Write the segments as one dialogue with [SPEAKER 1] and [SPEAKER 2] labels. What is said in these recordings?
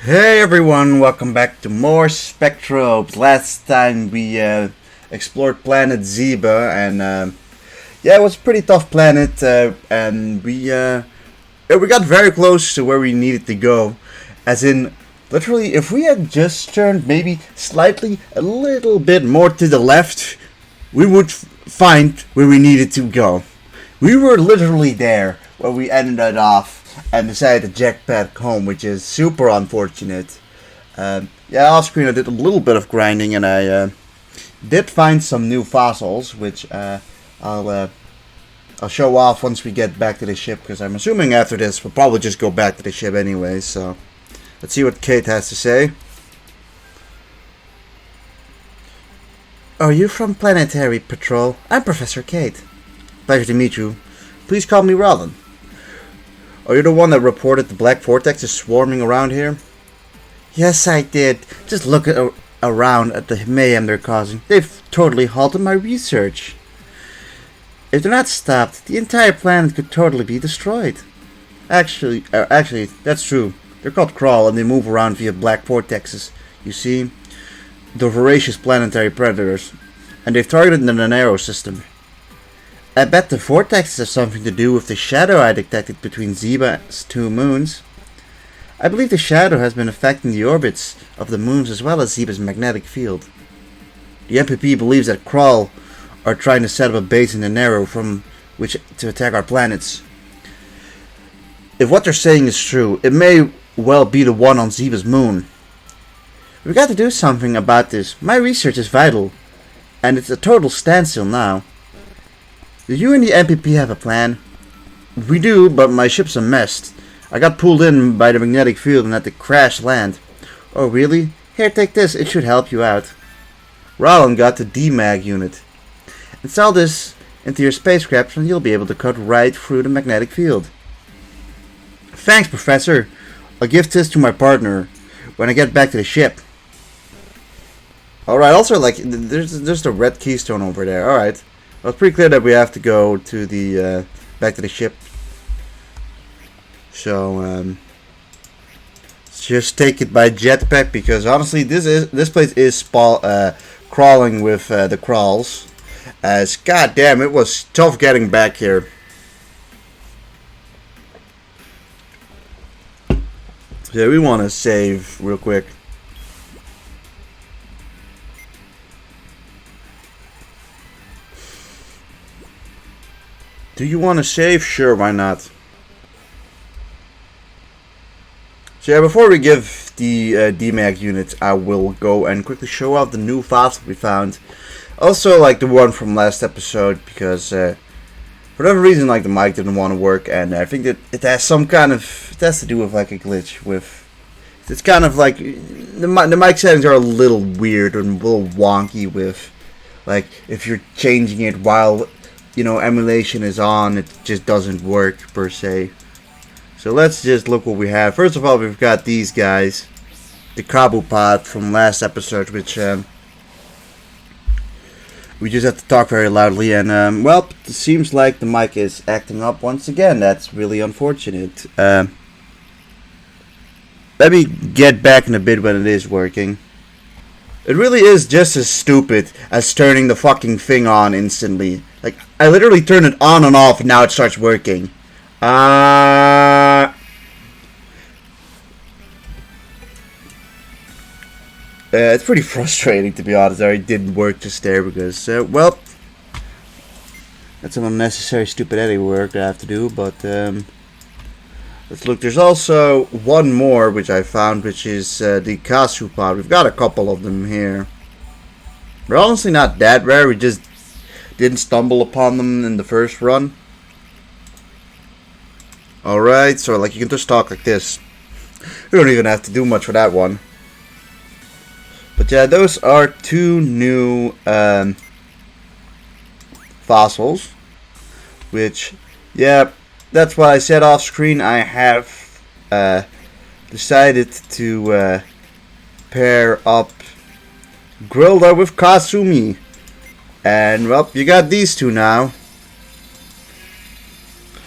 [SPEAKER 1] Hey everyone, welcome back to more SPECTROBES. Last time we explored planet Zeba, and yeah, it was a pretty tough planet, and we got very close to where we needed to go. As in, literally, if we had just turned maybe slightly a little bit more to the left, we would find where we needed to go. We were literally there where we ended off and decided to jetpack home, which is super unfortunate. Yeah, off screen I did a little bit of grinding, and I did find some new fossils, which I'll show off once we get back to the ship, because I'm assuming after this we'll probably just go back to the ship anyway. So let's see what Kate has to say. Are you from Planetary Patrol? I'm Professor Kate. Pleasure to meet you. Please call me Rollin. Are you the one that reported the black vortex is swarming around here? Yes, I did. Just look around at the mayhem they're causing. They've totally halted my research. If they're not stopped, the entire planet could totally be destroyed. Actually, that's true. They're called Crawl, and they move around via black vortexes. You see, they're voracious planetary predators, and they've targeted the Nanero system. I bet the vortexes have something to do with the shadow I detected between Zeba's two moons. I believe the shadow has been affecting the orbits of the moons as well as Zeba's magnetic field. The MPP believes that Krull are trying to set up a base in the Narrow from which to attack our planets. If what they're saying is true, it may well be the one on Zeba's moon. We've got to do something about this. My research is vital, and it's a total standstill now. Do you and the MPP have a plan? We do, but my ship's a mess. I got pulled in by the magnetic field and had to crash land. Oh really? Here, take this, it should help you out. Rollin got the DMAG unit. Install this into your spacecraft and you'll be able to cut right through the magnetic field. Thanks, Professor. I'll give this to my partner when I get back to the ship. Alright, also, like, there's the red keystone over there. Alright. Well, it's pretty clear that we have to go to the, back to the ship. So, let's just take it by jetpack, because honestly, this place is crawling with the crawls. As goddamn, it was tough getting back here. Yeah, we want to save real quick. Do you want to save? Sure, why not? So yeah, before we give the DMAG unit, I will go and quickly show off the new fossil we found. Also, like the one from last episode, because for whatever reason, like the mic didn't want to work, and I think that it has some kind of, it has to do with like a glitch with. It's kind of like the mic settings are a little weird and a little wonky with, like, if you're changing it while, you know, emulation is on, it just doesn't work per se. So let's just look what we have. First of all, we've got these guys, the Kabu pod from last episode, which we just have to talk very loudly, and well, it seems like the mic is acting up once again. That's really unfortunate. Let me get back in a bit when it is working. It really is just as stupid as turning the fucking thing on instantly. Like, I literally turned it on and off and now it starts working. It's pretty frustrating, to be honest. It didn't work just there because, well, that's an unnecessary stupid editing work that I have to do, but, let's look. There's also one more which I found, which is the Kasu pod. We've got a couple of them here. They're honestly not that rare. We just didn't stumble upon them in the first run. Alright, so like you can just talk like this. We don't even have to do much for that one. But yeah, those are two new fossils. Which, yeah, that's what I said off screen. I have decided to pair up Grilda with Kasumi. And, well, you got these two now.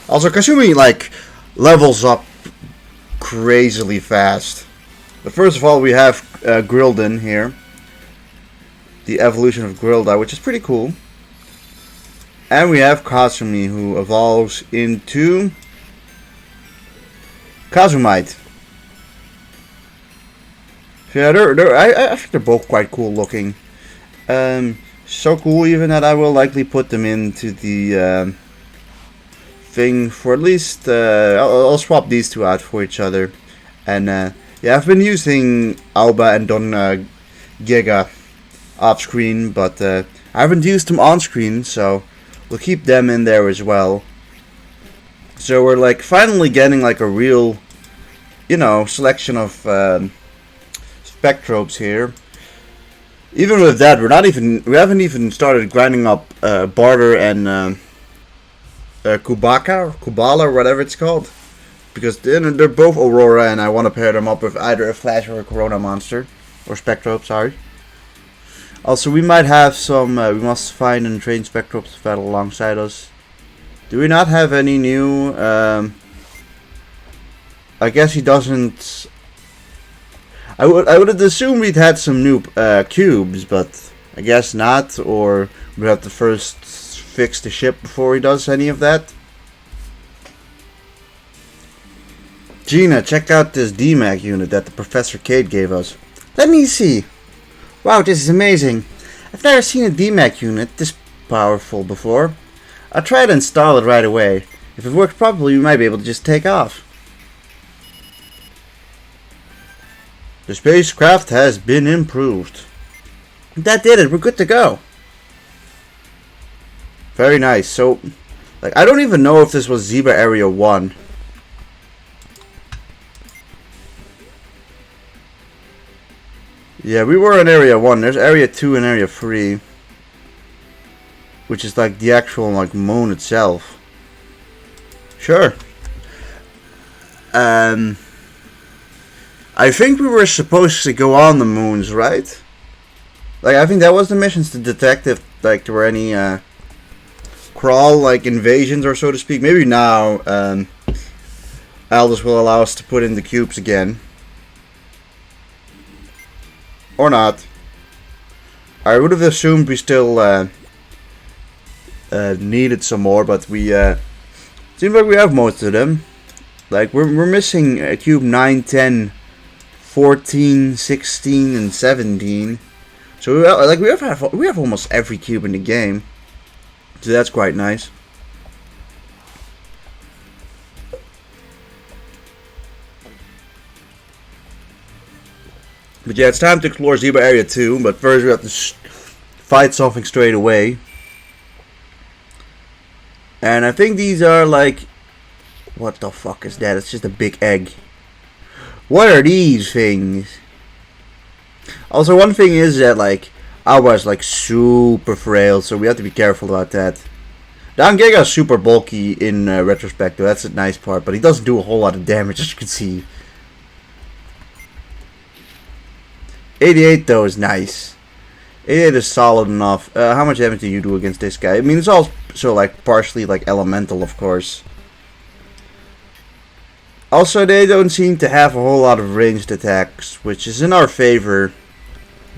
[SPEAKER 1] Also, Kasumi, like, levels up crazily fast. But first of all, we have Grildan here. The evolution of Grilda, which is pretty cool. And we have Kazumi, who evolves into Kazumite. So yeah, I think they're both quite cool looking. So cool even that I will likely put them into the thing for at least. I'll swap these two out for each other. And yeah, I've been using Alba and Don Giga off screen, but I haven't used them on screen, so we'll keep them in there as well. So we're like finally getting like a real, you know, selection of SPECTROBES here. Even with that, we haven't even started grinding up Barter and Kubaka or Kubala or whatever it's called, because they're both Aurora, and I want to pair them up with either a Flash or a Corona monster or SPECTROBE. Sorry. Also, we might have some. We must find and train SPECTROBES to battle alongside us. Do we not have any new? I guess he doesn't. I would have assumed we'd had some new cubes, but I guess not. Or we have to first fix the ship before he does any of that. Gina, check out this DMAC unit that the Professor Cade gave us. Let me see. Wow, this is amazing. I've never seen a DMAC unit this powerful before. I'll try to install it right away. If it works properly, we might be able to just take off. The spacecraft has been improved. That did it. We're good to go. Very nice. So, like, I don't even know if this was Zebra Area 1. Yeah, we were in Area 1. There's Area 2 and Area 3. Which is like the actual like moon itself. Sure. I think we were supposed to go on the moons, right? Like, I think that was the missions to detect if like there were any crawl like invasions or so to speak. Maybe now Aldous will allow us to put in the cubes again. Or not. I would have assumed we still needed some more, but we seems like we have most of them. Like we're missing cube 9, 10, 14, 16, and 17. So we have almost every cube in the game. So that's quite nice. But yeah, it's time to explore Zebra Area 2, but first we have to fight something straight away. And I think these are like... What the fuck is that? It's just a big egg. What are these things? Also, one thing is that like Alba is like super frail, so we have to be careful about that. Don Giga is super bulky in retrospect, though. That's a nice part, but he doesn't do a whole lot of damage, as you can see. 88 though is nice. 88 is solid enough. How much damage do you do against this guy? I mean, it's also like partially like elemental, of course. Also, they don't seem to have a whole lot of ranged attacks, which is in our favor,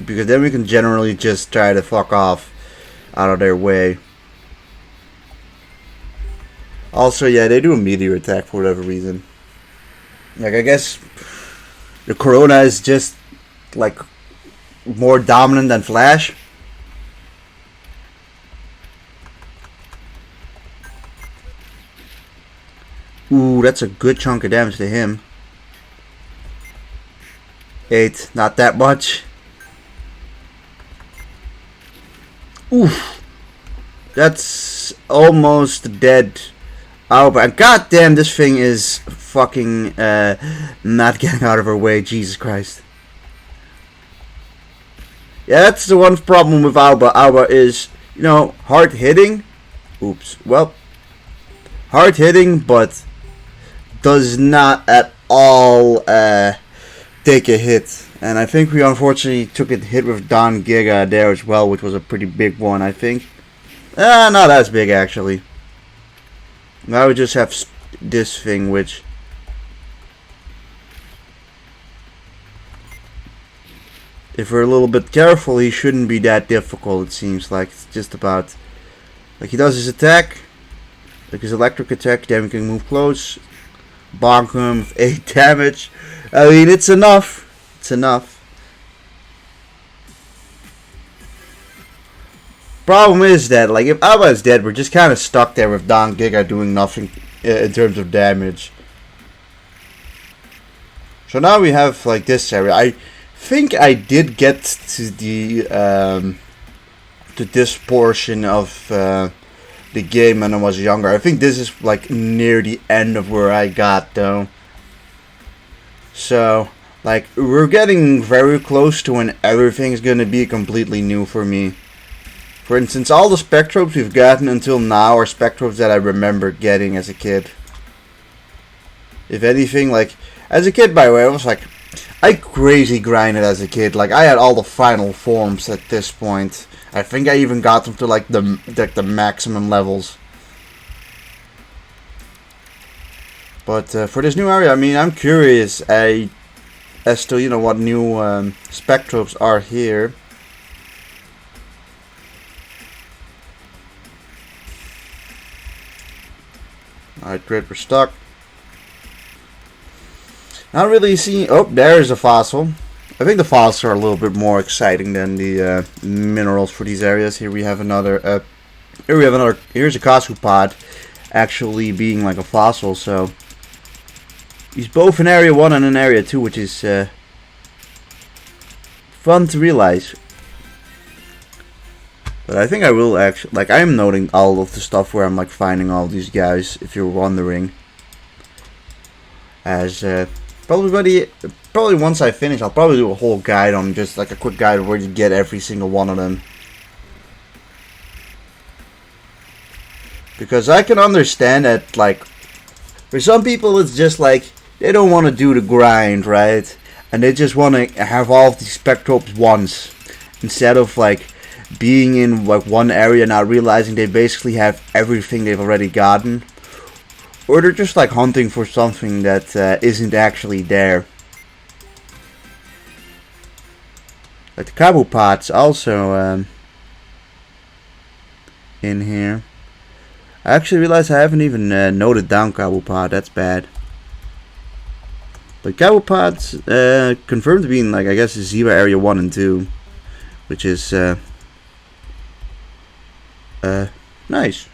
[SPEAKER 1] because then we can generally just try to fuck off out of their way. Also, yeah, they do a meteor attack for whatever reason. Like, I guess the Corona is just like more dominant than Flash. Ooh, that's a good chunk of damage to him. 8, not that much. Oof. That's almost dead. Oh, but goddamn, this thing is fucking not getting out of her way. Jesus Christ. Yeah, that's the one problem with Alba. Alba is, you know, hard hitting. Oops. Well, hard hitting, but does not at all take a hit. And I think we unfortunately took a hit with Don Giga there as well, which was a pretty big one, I think. Not as big, actually. Now we just have this thing, which if we're a little bit careful, he shouldn't be that difficult. It seems like it's just about, like, he does his attack, like his electric attack, then we can move close, bonk him with 8 damage. I mean, it's enough. It's enough. Problem is that, like, if Abba's dead, we're just kind of stuck there with Don Giga doing nothing in terms of damage. So now we have, like, this area. I think I did get to the to this portion of the game when I was younger. I think this is, like, near the end of where I got, though. So, like, we're getting very close to when everything's gonna be completely new for me. For instance, all the Spectrobes we've gotten until now are Spectrobes that I remember getting as a kid. If anything, like, as a kid, by the way, I crazy grinded as a kid. Like, I had all the final forms at this point. I think I even got them to, like, the maximum levels. But for this new area, I mean, I'm curious as to, you know, what new Spectrobes are here. Alright, great, we're stuck. Not really seeing. Oh, there's a fossil. I think the fossils are a little bit more exciting than the minerals for these areas. Here we have another. Here's a Cosmopod, actually being like a fossil. So he's both in Area 1 and in Area 2, which is fun to realize. But I think I will actually, like, I am noting all of the stuff where I'm, like, finding all these guys, if you're wondering. As, probably once I finish, I'll probably do a whole guide on, just, like, a quick guide of where you get every single one of them. Because I can understand that, like, for some people it's just, like, they don't want to do the grind, right? And they just want to have all of these Spectrobes once. Instead of, like, being in, like, one area, not realizing they basically have everything they've already gotten, or they're just, like, hunting for something that isn't actually there. Like the Kabupods also in here. I actually realized I haven't even noted down Kabupod. That's bad. But Kabupods confirmed to be in, like, I guess, Ziva Area 1 and 2, which is nice.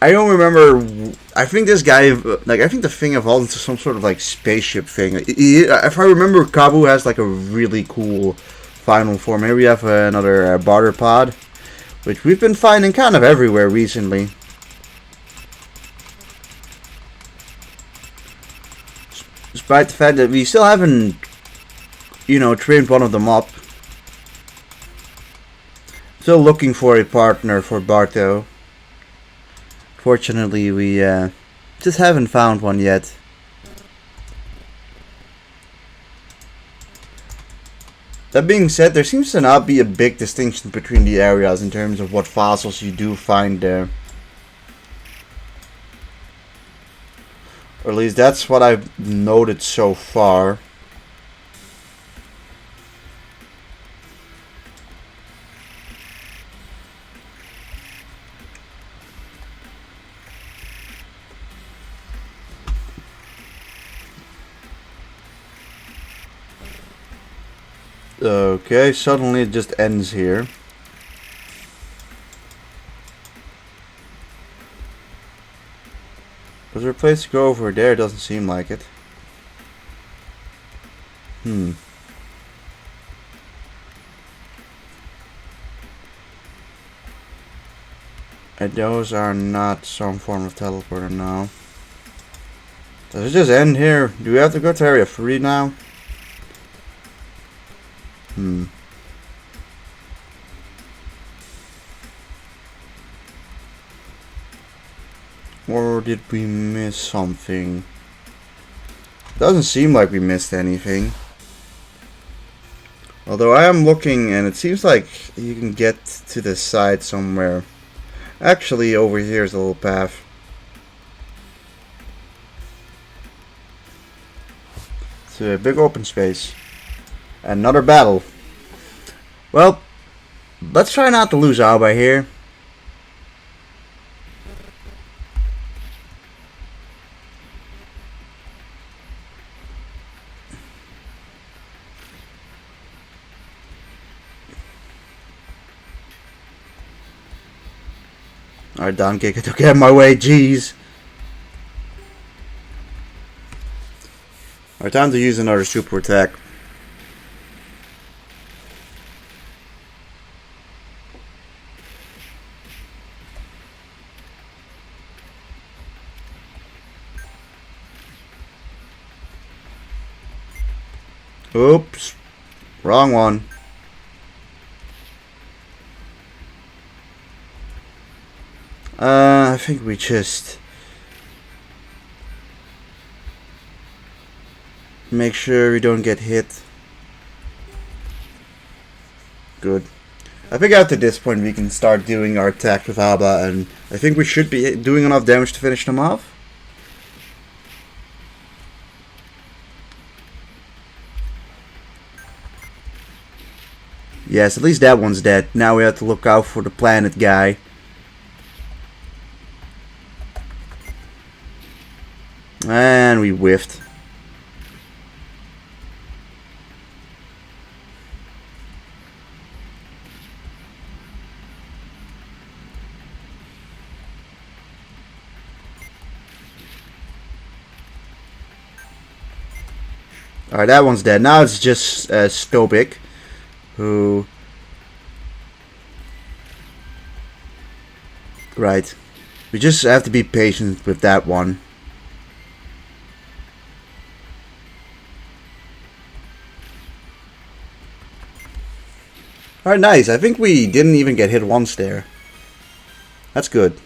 [SPEAKER 1] I don't remember. I think this guy, like, I think the thing evolved into some sort of, like, spaceship thing. If I remember, Kabu has, like, a really cool final form. Here we have another barter pod, which we've been finding kind of everywhere recently. Despite the fact that we still haven't, you know, trained one of them up. Still looking for a partner for Barto. Fortunately, we just haven't found one yet. That being said, there seems to not be a big distinction between the areas in terms of what fossils you do find there. Or at least that's what I've noted so far. Okay, suddenly it just ends here. Was there a place to go over there? Doesn't seem like it. And those are not some form of teleporter now. Does it just end here? Do we have to go to Area 3 now? Or did we miss something? Doesn't seem like we missed anything. Although I am looking and it seems like you can get to the side somewhere. Actually, over here is a little path. It's a big open space. Another battle. Well, let's try not to lose Alba here. Alright, down kick it to get my way, jeez. Alright, time to use another super attack. Oops. Wrong one. I think we just make sure we don't get hit. Good. I think after this point we can start doing our attack with Alba, and I think we should be doing enough damage to finish them off. Yes, at least that one's dead. Now we have to look out for the planet guy. And we whiffed. Alright, that one's dead. Now it's just Stobic, who... Right. We just have to be patient with that one. Alright, nice. I think we didn't even get hit once there. That's good.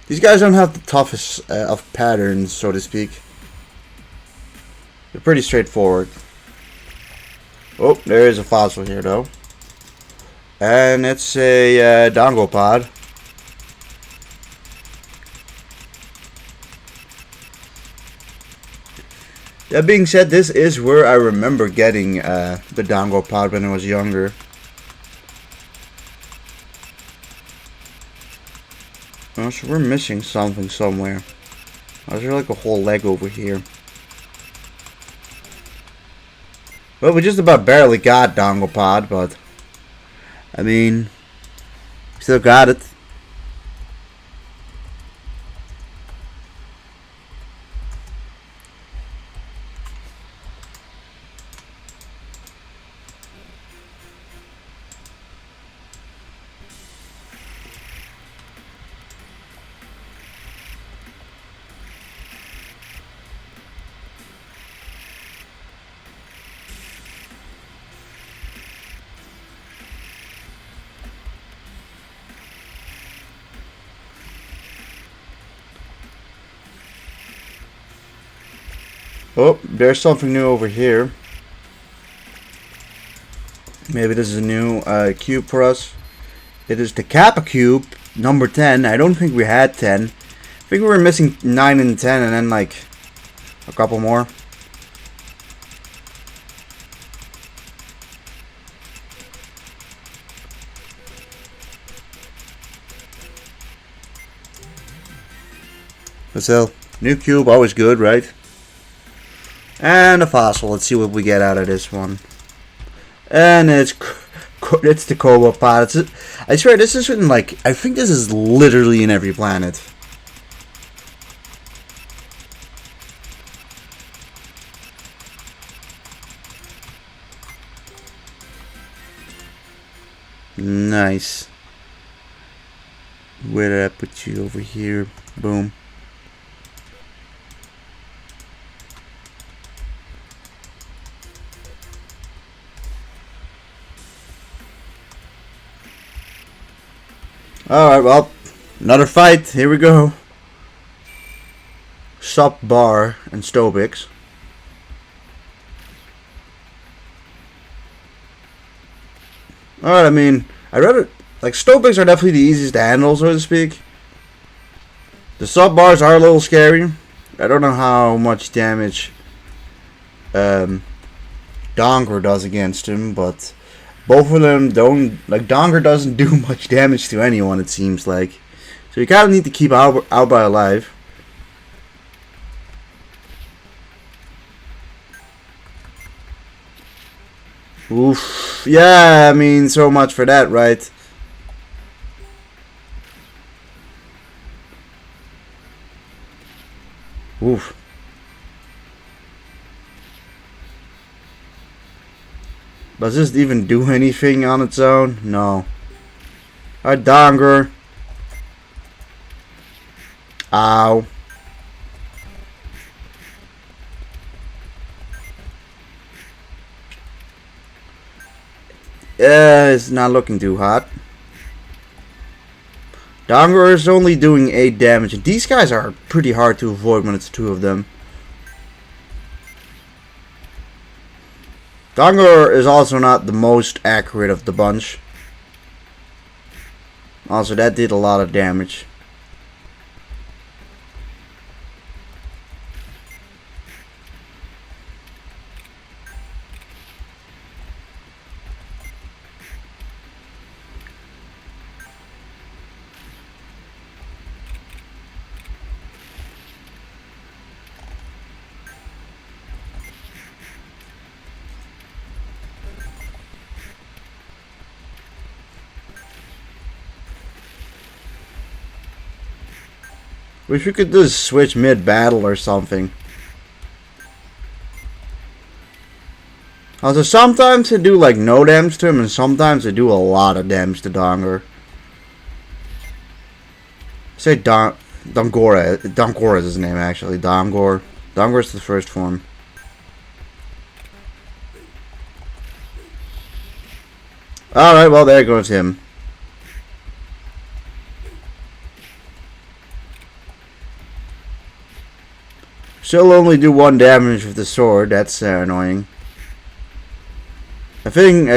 [SPEAKER 1] These guys don't have the toughest of patterns, so to speak. They're pretty straightforward. Oh, there is a fossil here, though. And it's a dongo pod. That being said, this is where I remember getting the dongo pod when I was younger. Oh, so we're missing something somewhere. Oh, is there like a whole leg over here? Well, we just about barely got dongo pod, but I mean, still got it. Oh, there's something new over here. Maybe this is a new cube for us. It is the Kappa cube, number 10. I don't think we had 10. I think we were missing 9 and 10, and then like a couple more. But still, new cube, always good, right? And a fossil. Let's see what we get out of this one. And it's the Cobra pod. I swear this is in like, I think this is literally in every planet. Nice. Where did I put you? Over here? Boom. Alright, well, another fight. Here we go. Sub Bar and Stobics. Alright, I mean, I'd rather, like, Stobics are definitely the easiest to handle, so to speak. The sub bars are a little scary. I don't know how much damage they Donger does against him, but both of them don't, like, Donger doesn't do much damage to anyone, it seems like. So you kind of need to keep Alba alive. Oof. Yeah, I mean, so much for that, right? Oof. Does this even do anything on its own? No. A Donger. Ow. It's not looking too hot. Donger is only doing 8 damage. And these guys are pretty hard to avoid when it's 2 of them. Donger is also not the most accurate of the bunch. Also, that did a lot of damage. Wish we could just switch mid-battle or something. Also, sometimes they do like no damage to him, and sometimes they do a lot of damage to Donger. Say Dongora. Dongora is his name, actually. Dongor. Dongor is the first form. Alright, well, there goes him. She'll only do 1 damage with the sword. That's annoying. I think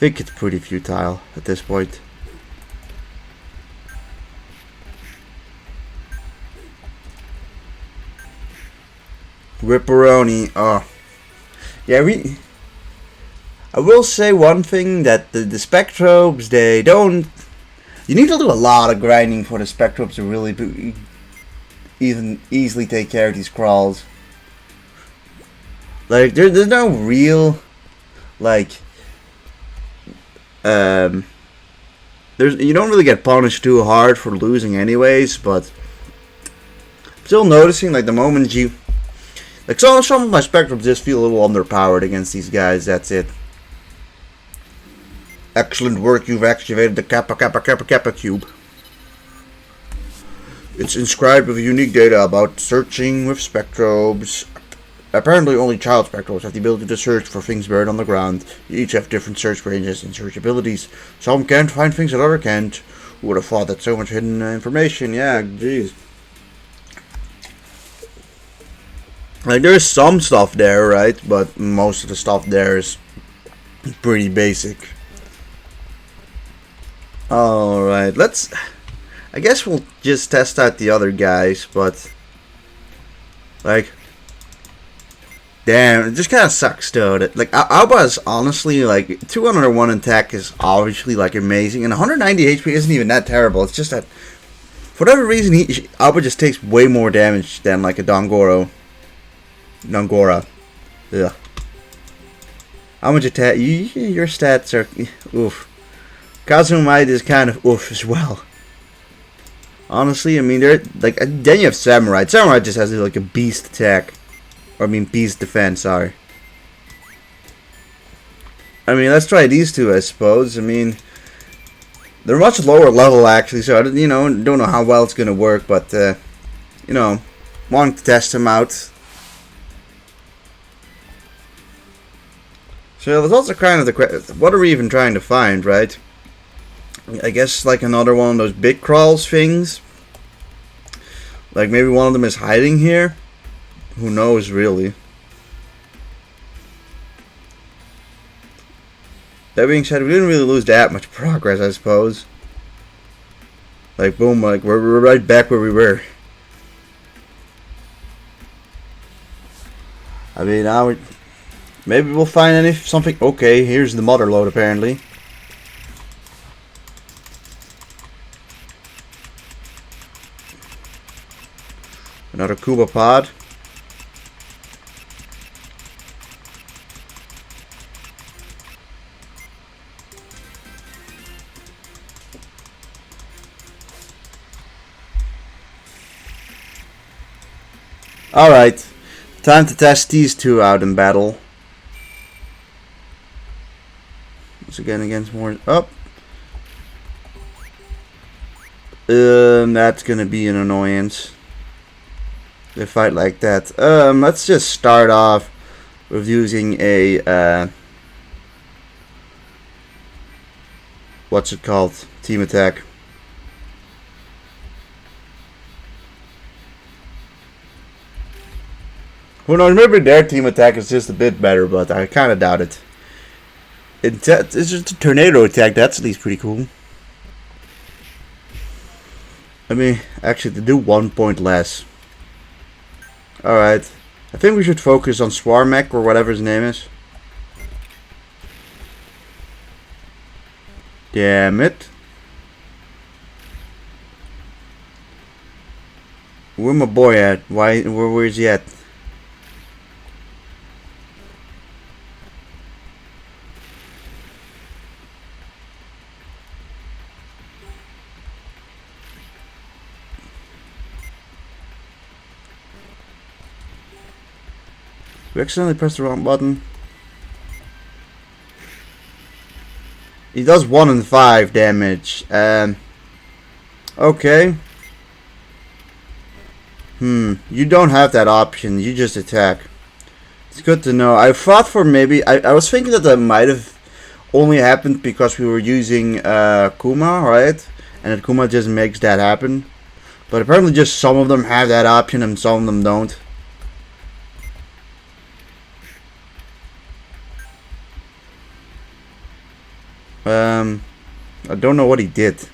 [SPEAKER 1] it's pretty futile at this point. Ripperoni. Oh, yeah. I will say one thing, that the Spectrobes, they don't. You need to do a lot of grinding for the Spectrobes to really even easily take care of these crawls. Like, there's no real, like, you don't really get punished too hard for losing anyways, but I'm still noticing, like, the moment you, like, some of my Spectrums just feel a little underpowered against these guys. That's it. Excellent work, you've activated the Kappa cube. It's inscribed with unique data about searching with Spectrobes. Apparently only child Spectrobes have the ability to search for things buried on the ground. You each have different search ranges and search abilities. Some can't find things that others can't. Who would have thought that so much hidden information? Yeah, jeez. Like, there's some stuff there, right? But most of the stuff there is pretty basic. Alright, I guess we'll just test out the other guys, but, like, damn, it just kind of sucks though. That, like, Alba is honestly, like, 201 attack is obviously, like, amazing, and 190 HP isn't even that terrible. It's just that, for whatever reason, Alba just takes way more damage than, like, a Dongora. Ugh. How much attack? Your stats are, oof. Kazumite is kind of oof as well. Honestly, I mean, they're like, then you have Samurai. Samurai just has like a beast attack, or I mean, beast defense. Sorry. I mean, let's try these two, I suppose. I mean, they're much lower level actually, so I don't know how well it's gonna work, but wanting to test them out. So there's also kind of the question: what are we even trying to find, right? I guess like another one of those big crawls things. Like maybe one of them is hiding here. Who knows, really? That being said, we didn't really lose that much progress, I suppose. Like boom, like we're right back where we were. I mean, maybe we'll find something. Okay, here's the mother load apparently. Another Kuba pod. Alright, time to test these two out in battle. Once again against more. Up. That's gonna be an annoyance. They fight like that. Let's just start off with using a what's it called? Team attack. Who knows? Maybe their team attack is just a bit better, but I kind of doubt it. It's just a tornado attack. That's at least pretty cool. I mean, actually, to do 1 point less. Alright. I think we should focus on Swarmek or whatever his name is. Damn it. Where my boy at? Where is he at? We accidentally pressed the wrong button. He does 1 and 5 damage. Okay. You don't have that option. You just attack. It's good to know. I thought for maybe... I was thinking that might have only happened because we were using Kuma, right? And that Kuma just makes that happen. But apparently just some of them have that option and some of them don't. I don't know what he did.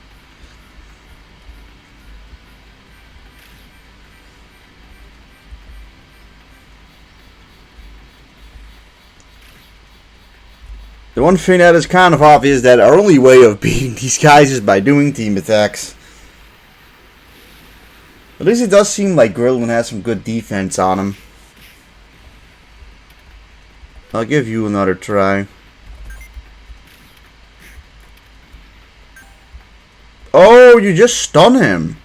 [SPEAKER 1] The one thing that is kind of obvious is that our only way of beating these guys is by doing team attacks. At least it does seem like Grillen has some good defense on him. I'll give you another try. Oh, you just stun him.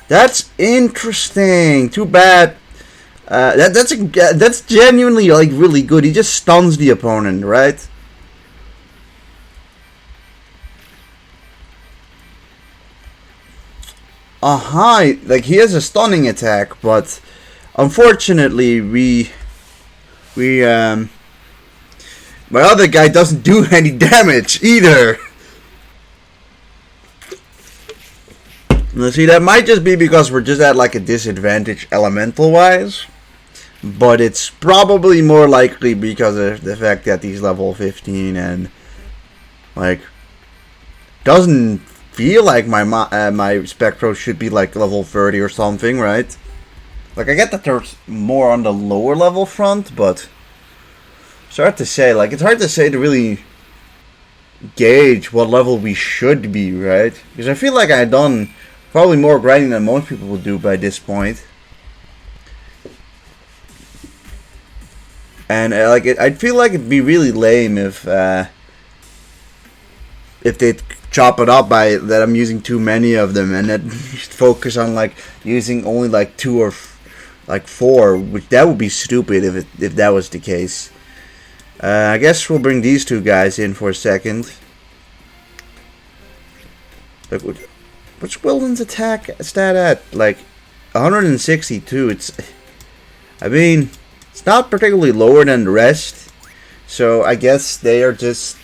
[SPEAKER 1] That's interesting. Too bad. That's genuinely like really good. He just stuns the opponent, right? Like he has a stunning attack, but unfortunately my other guy doesn't do any damage either. Let's see, that might just be because we're just at like a disadvantage elemental wise. But it's probably more likely because of the fact that he's level 15 and like doesn't feel like my Spectro should be like level 30 or something, right? Like I get that there's more on the lower level front, but it's hard to say. Like, it's hard to say to really gauge what level we should be, right? Because I feel like I've done probably more grinding than most people would do by this point. And I'd feel like it'd be really lame if they chop it up by that I'm using too many of them, and then focus on like using only like 2 or like 4, which that would be stupid if that was the case. I guess we'll bring these two guys in for a second. Like, what's Wilden's attack stat at? Like 162. I mean, it's not particularly lower than the rest. So I guess they are just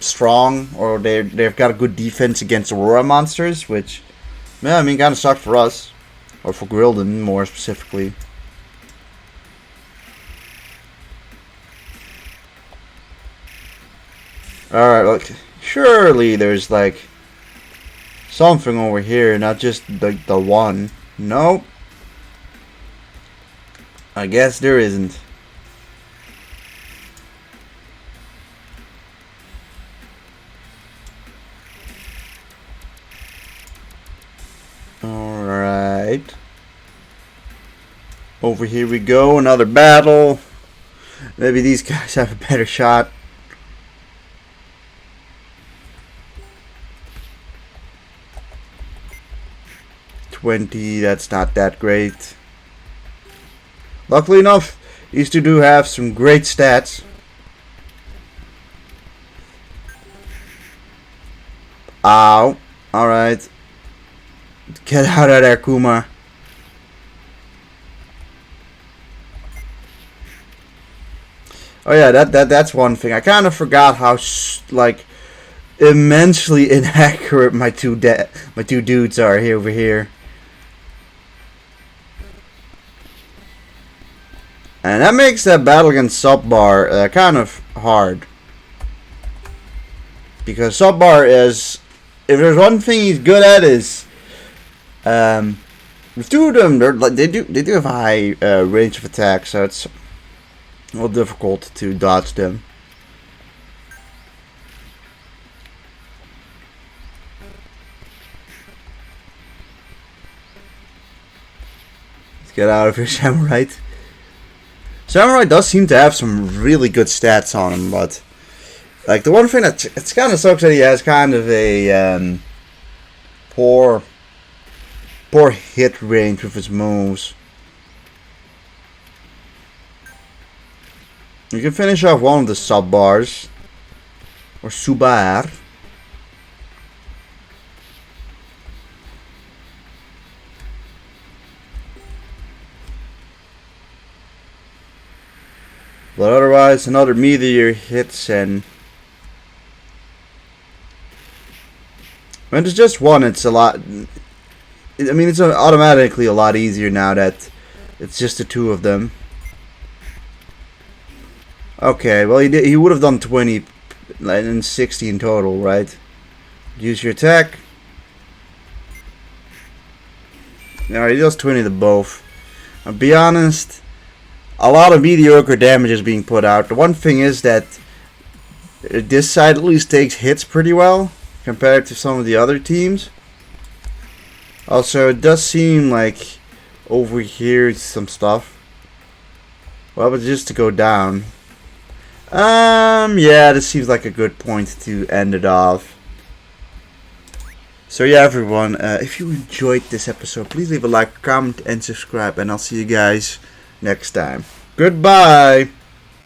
[SPEAKER 1] strong, or they've got a good defense against Aurora monsters, which, yeah, I mean, kind of sucked for us, or for Grilden more specifically. Alright, look, surely there's like something over here, not just the one. Nope. I guess there isn't. Alright. Over here we go, another battle. Maybe these guys have a better shot. $20, that's not that great. Luckily enough, these two do have some great stats. Ow. Alright. Get out of there, Kuma. Oh yeah, that's one thing. I kind of forgot how like immensely inaccurate my two dudes are here over here. And that makes that battle against Subbar kind of hard. Because Subbar is, if there's one thing he's good at, is with two of them, they do have a high range of attack, so it's a little difficult to dodge them. Let's get out of here, Samurai. Samurai does seem to have some really good stats on him, but like the one thing that it's kind of sucks that he has kind of a poor hit range with his moves. You can finish off one of the sub bars or Subar. But otherwise, another meteor hits, and when it's just one, it's a lot. I mean, it's automatically a lot easier now that it's just the two of them. Okay, well he would have done 20 and 60 in total, right? Use your attack. Alright, he does 20 to both. I'll be honest. A lot of mediocre damage is being put out. The one thing is that this side at least takes hits pretty well compared to some of the other teams. Also, it does seem like over here is some stuff. Well, but just to go down. Yeah, this seems like a good point to end it off. So yeah, everyone, if you enjoyed this episode, please leave a like, comment, and subscribe, and I'll see you guys next time. Goodbye!